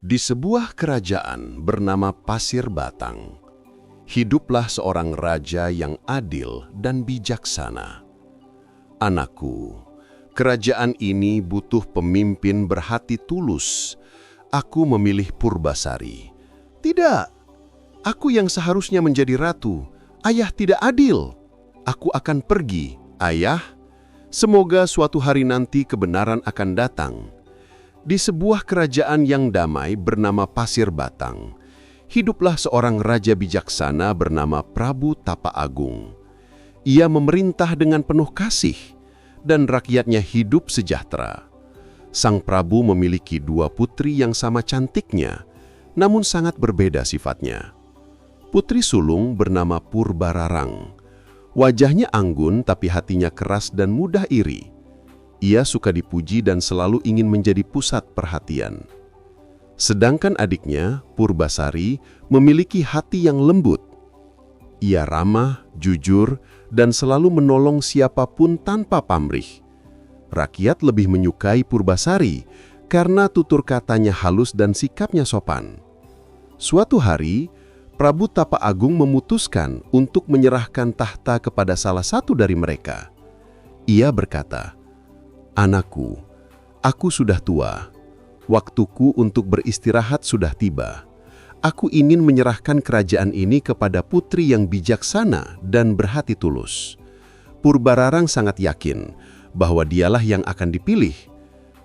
Di sebuah kerajaan bernama Pasir Batang, hiduplah seorang raja yang adil dan bijaksana. Anakku, kerajaan ini butuh pemimpin berhati tulus. Aku memilih Purbasari. Tidak, aku yang seharusnya menjadi ratu. Ayah tidak adil. Aku akan pergi, ayah. Semoga suatu hari nanti kebenaran akan datang. Di sebuah kerajaan yang damai bernama Pasir Batang, hiduplah seorang raja bijaksana bernama Prabu Tapa Agung. Ia memerintah dengan penuh kasih, dan rakyatnya hidup sejahtera. Sang Prabu memiliki dua putri yang sama cantiknya, namun sangat berbeda sifatnya. Putri sulung bernama Purbararang. Wajahnya anggun tapi hatinya keras dan mudah iri. Ia suka dipuji dan selalu ingin menjadi pusat perhatian. Sedangkan adiknya, Purbasari, memiliki hati yang lembut. Ia ramah, jujur, dan selalu menolong siapapun tanpa pamrih. Rakyat lebih menyukai Purbasari karena tutur katanya halus dan sikapnya sopan. Suatu hari, Prabu Tapa Agung memutuskan untuk menyerahkan tahta kepada salah satu dari mereka. Ia berkata, "Anakku, aku sudah tua. Waktuku untuk beristirahat sudah tiba. Aku ingin menyerahkan kerajaan ini kepada putri yang bijaksana dan berhati tulus." Purbararang sangat yakin bahwa dialah yang akan dipilih.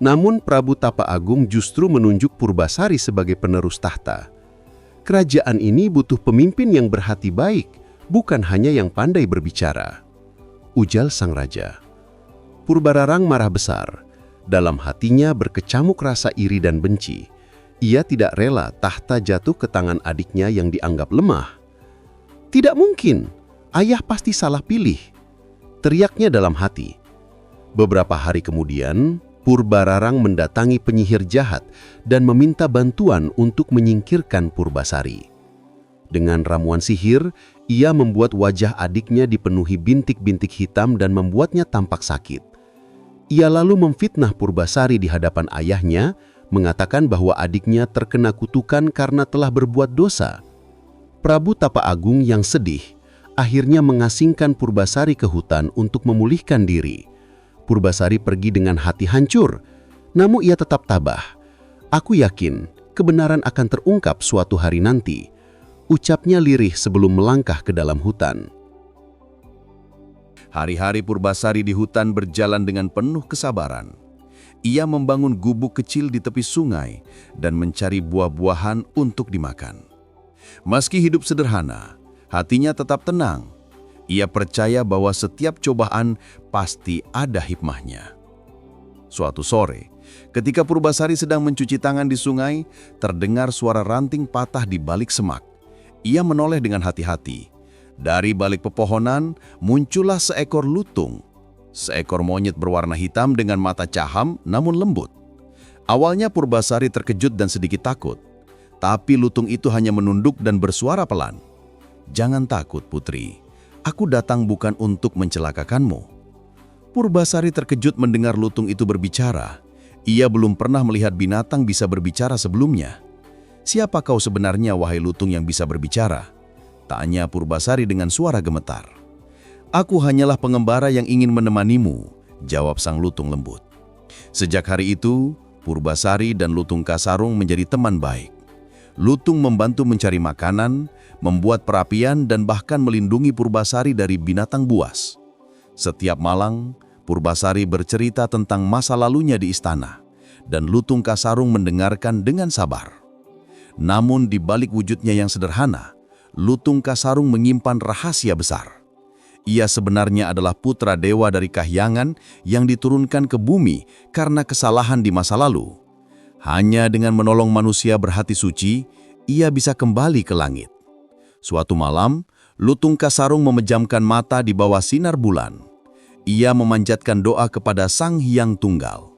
Namun Prabu Tapa Agung justru menunjuk Purbasari sebagai penerus tahta. Kerajaan ini butuh pemimpin yang berhati baik, bukan hanya yang pandai berbicara, ujar sang raja. Purbararang marah besar. Dalam hatinya berkecamuk rasa iri dan benci. Ia tidak rela tahta jatuh ke tangan adiknya yang dianggap lemah. "Tidak mungkin, ayah pasti salah pilih," teriaknya dalam hati. Beberapa hari kemudian, Purbararang mendatangi penyihir jahat dan meminta bantuan untuk menyingkirkan Purbasari. Dengan ramuan sihir, ia membuat wajah adiknya dipenuhi bintik-bintik hitam dan membuatnya tampak sakit. Ia lalu memfitnah Purbasari di hadapan ayahnya, mengatakan bahwa adiknya terkena kutukan karena telah berbuat dosa. Prabu Tapa Agung yang sedih, akhirnya mengasingkan Purbasari ke hutan untuk memulihkan diri. Purbasari pergi dengan hati hancur, namun ia tetap tabah. "Aku yakin kebenaran akan terungkap suatu hari nanti," ucapnya lirih sebelum melangkah ke dalam hutan. Hari-hari Purbasari di hutan berjalan dengan penuh kesabaran. Ia membangun gubuk kecil di tepi sungai dan mencari buah-buahan untuk dimakan. Meski hidup sederhana, hatinya tetap tenang. Ia percaya bahwa setiap cobaan pasti ada hikmahnya. Suatu sore, ketika Purbasari sedang mencuci tangan di sungai, terdengar suara ranting patah di balik semak. Ia menoleh dengan hati-hati. Dari balik pepohonan, muncullah seekor lutung. Seekor monyet berwarna hitam dengan mata caham namun lembut. Awalnya Purbasari terkejut dan sedikit takut. Tapi lutung itu hanya menunduk dan bersuara pelan. "Jangan takut, putri. Aku datang bukan untuk mencelakakanmu." Purbasari terkejut mendengar lutung itu berbicara. Ia belum pernah melihat binatang bisa berbicara sebelumnya. "Siapa kau sebenarnya, wahai lutung yang bisa berbicara?" tanya Purbasari dengan suara gemetar. "Aku hanyalah pengembara yang ingin menemanimu," jawab sang lutung lembut. Sejak hari itu, Purbasari dan Lutung Kasarung menjadi teman baik. Lutung membantu mencari makanan, membuat perapian, dan bahkan melindungi Purbasari dari binatang buas. Setiap malam, Purbasari bercerita tentang masa lalunya di istana, dan Lutung Kasarung mendengarkan dengan sabar. Namun di balik wujudnya yang sederhana, Lutung Kasarung menyimpan rahasia besar. Ia sebenarnya adalah putra dewa dari Kahyangan yang diturunkan ke bumi karena kesalahan di masa lalu. Hanya dengan menolong manusia berhati suci, ia bisa kembali ke langit. Suatu malam, Lutung Kasarung memejamkan mata di bawah sinar bulan. Ia memanjatkan doa kepada Sang Hyang Tunggal.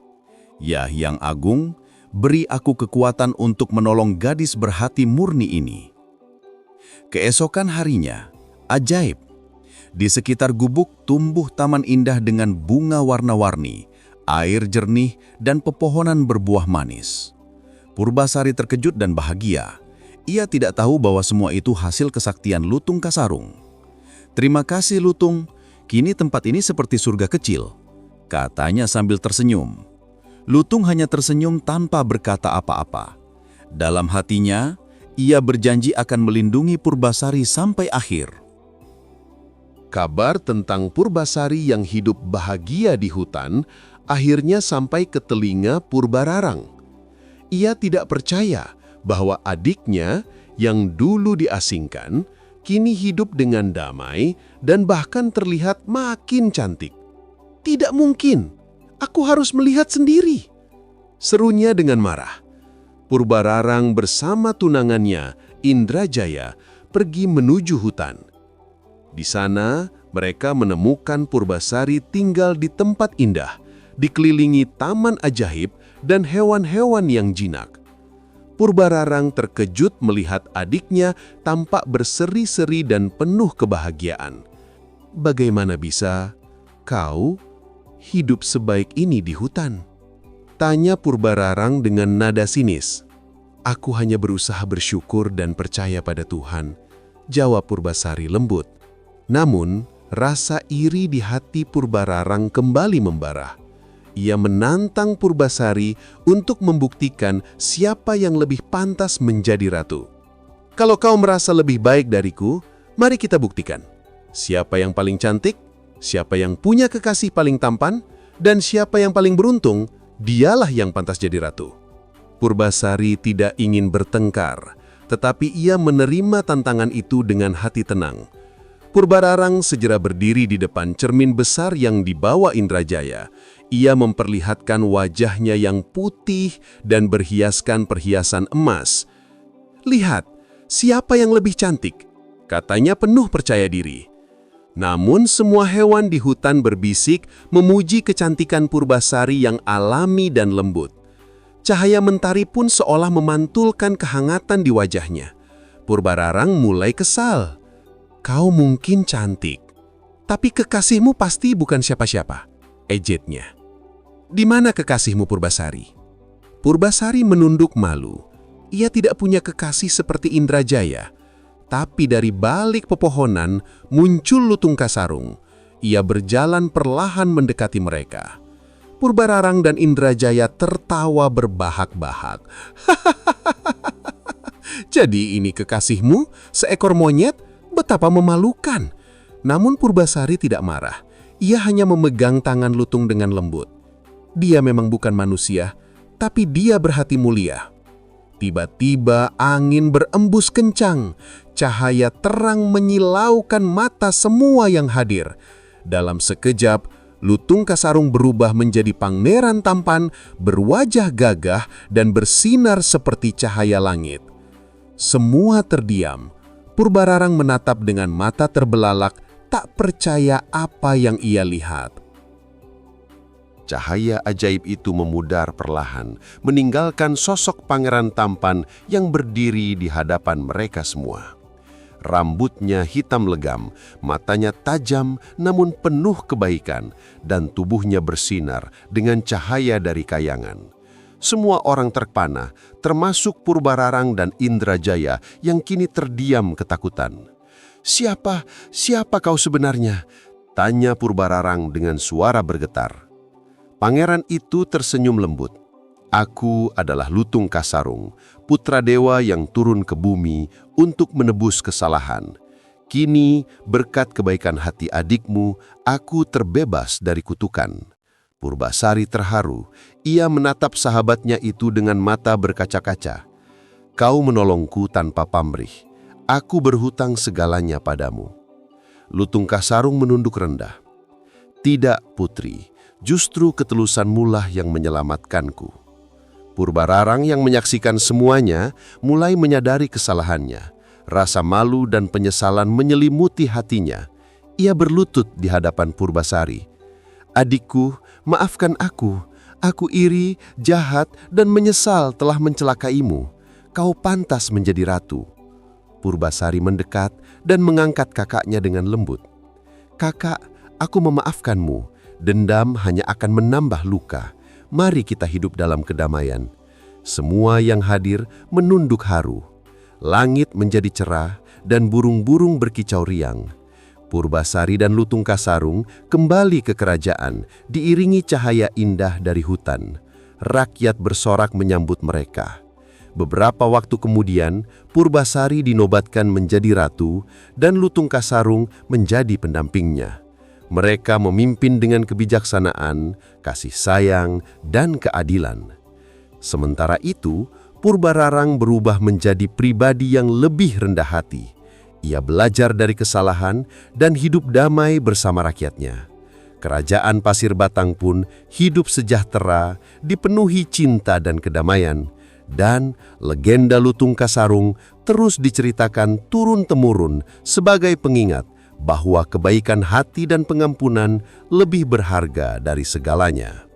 "Ya Hyang Agung, beri aku kekuatan untuk menolong gadis berhati murni ini." Keesokan harinya, ajaib. Di sekitar gubuk tumbuh taman indah dengan bunga warna-warni, air jernih, dan pepohonan berbuah manis. Purbasari terkejut dan bahagia. Ia tidak tahu bahwa semua itu hasil kesaktian Lutung Kasarung. "Terima kasih Lutung, kini tempat ini seperti surga kecil," katanya sambil tersenyum. Lutung hanya tersenyum tanpa berkata apa-apa. Dalam hatinya, ia berjanji akan melindungi Purbasari sampai akhir. Kabar tentang Purbasari yang hidup bahagia di hutan akhirnya sampai ke telinga Purbararang. Ia tidak percaya bahwa adiknya yang dulu diasingkan kini hidup dengan damai dan bahkan terlihat makin cantik. "Tidak mungkin, aku harus melihat sendiri," serunya dengan marah. Purbararang bersama tunangannya, Indrajaya, pergi menuju hutan. Di sana, mereka menemukan Purbasari tinggal di tempat indah, dikelilingi taman ajaib dan hewan-hewan yang jinak. Purbararang terkejut melihat adiknya tampak berseri-seri dan penuh kebahagiaan. "Bagaimana bisa kau hidup sebaik ini di hutan?" tanya Purbararang dengan nada sinis. "Aku hanya berusaha bersyukur dan percaya pada Tuhan," jawab Purbasari lembut. Namun, rasa iri di hati Purbararang kembali membara. Ia menantang Purbasari untuk membuktikan siapa yang lebih pantas menjadi ratu. "Kalau kau merasa lebih baik dariku, mari kita buktikan. Siapa yang paling cantik, siapa yang punya kekasih paling tampan, dan siapa yang paling beruntung, dialah yang pantas jadi ratu." Purbasari tidak ingin bertengkar, tetapi ia menerima tantangan itu dengan hati tenang. Purbararang segera berdiri di depan cermin besar yang dibawa Indrajaya. Ia memperlihatkan wajahnya yang putih dan berhiaskan perhiasan emas. "Lihat, siapa yang lebih cantik?" katanya penuh percaya diri. Namun semua hewan di hutan berbisik memuji kecantikan Purbasari yang alami dan lembut. Cahaya mentari pun seolah memantulkan kehangatan di wajahnya. Purbararang mulai kesal. "Kau mungkin cantik, tapi kekasihmu pasti bukan siapa-siapa," ejetnya. "Di mana kekasihmu, Purbasari?" Purbasari menunduk malu. Ia tidak punya kekasih seperti Indrajaya. Tapi dari balik pepohonan muncul Lutung Kasarung. Ia berjalan perlahan mendekati mereka. Purbararang dan Indrajaya tertawa berbahak-bahak. "Jadi ini kekasihmu, seekor monyet? Betapa memalukan." Namun Purbasari tidak marah. Ia hanya memegang tangan Lutung dengan lembut. Dia memang bukan manusia, tapi dia berhati mulia. Tiba-tiba angin berembus kencang. Cahaya terang menyilaukan mata semua yang hadir. Dalam sekejap, Lutung Kasarung berubah menjadi pangeran tampan, berwajah gagah dan bersinar seperti cahaya langit. Semua terdiam. Purbararang menatap dengan mata terbelalak, tak percaya apa yang ia lihat. Cahaya ajaib itu memudar perlahan, meninggalkan sosok pangeran tampan yang berdiri di hadapan mereka semua. Rambutnya hitam legam, matanya tajam namun penuh kebaikan, dan tubuhnya bersinar dengan cahaya dari kayangan. Semua orang terpana, termasuk Purbararang dan Indrajaya yang kini terdiam ketakutan. Siapa kau sebenarnya?" tanya Purbararang dengan suara bergetar. Pangeran itu tersenyum lembut. "Aku adalah Lutung Kasarung, putra dewa yang turun ke bumi untuk menebus kesalahan. Kini, berkat kebaikan hati adikmu, aku terbebas dari kutukan." Purbasari terharu. Ia menatap sahabatnya itu dengan mata berkaca-kaca. "Kau menolongku tanpa pamrih. Aku berhutang segalanya padamu." Lutung Kasarung menunduk rendah. "Tidak, putri. Justru ketulusanmu lah yang menyelamatkanku." Purbararang yang menyaksikan semuanya mulai menyadari kesalahannya. Rasa malu dan penyesalan menyelimuti hatinya. Ia berlutut di hadapan Purbasari. "Adikku, maafkan aku. Aku iri, jahat, dan menyesal telah mencelakaimu. Kau pantas menjadi ratu." Purbasari mendekat dan mengangkat kakaknya dengan lembut. "Kakak, aku memaafkanmu. Dendam hanya akan menambah luka. Mari kita hidup dalam kedamaian." Semua yang hadir menunduk haru. Langit menjadi cerah dan burung-burung berkicau riang. Purbasari dan Lutung Kasarung kembali ke kerajaan, diiringi cahaya indah dari hutan. Rakyat bersorak menyambut mereka. Beberapa waktu kemudian, Purbasari dinobatkan menjadi ratu dan Lutung Kasarung menjadi pendampingnya. Mereka memimpin dengan kebijaksanaan, kasih sayang, dan keadilan. Sementara itu, Purbararang berubah menjadi pribadi yang lebih rendah hati. Ia belajar dari kesalahan dan hidup damai bersama rakyatnya. Kerajaan Pasir Batang pun hidup sejahtera, dipenuhi cinta dan kedamaian. Dan legenda Lutung Kasarung terus diceritakan turun-temurun sebagai pengingat bahwa kebaikan hati dan pengampunan lebih berharga dari segalanya.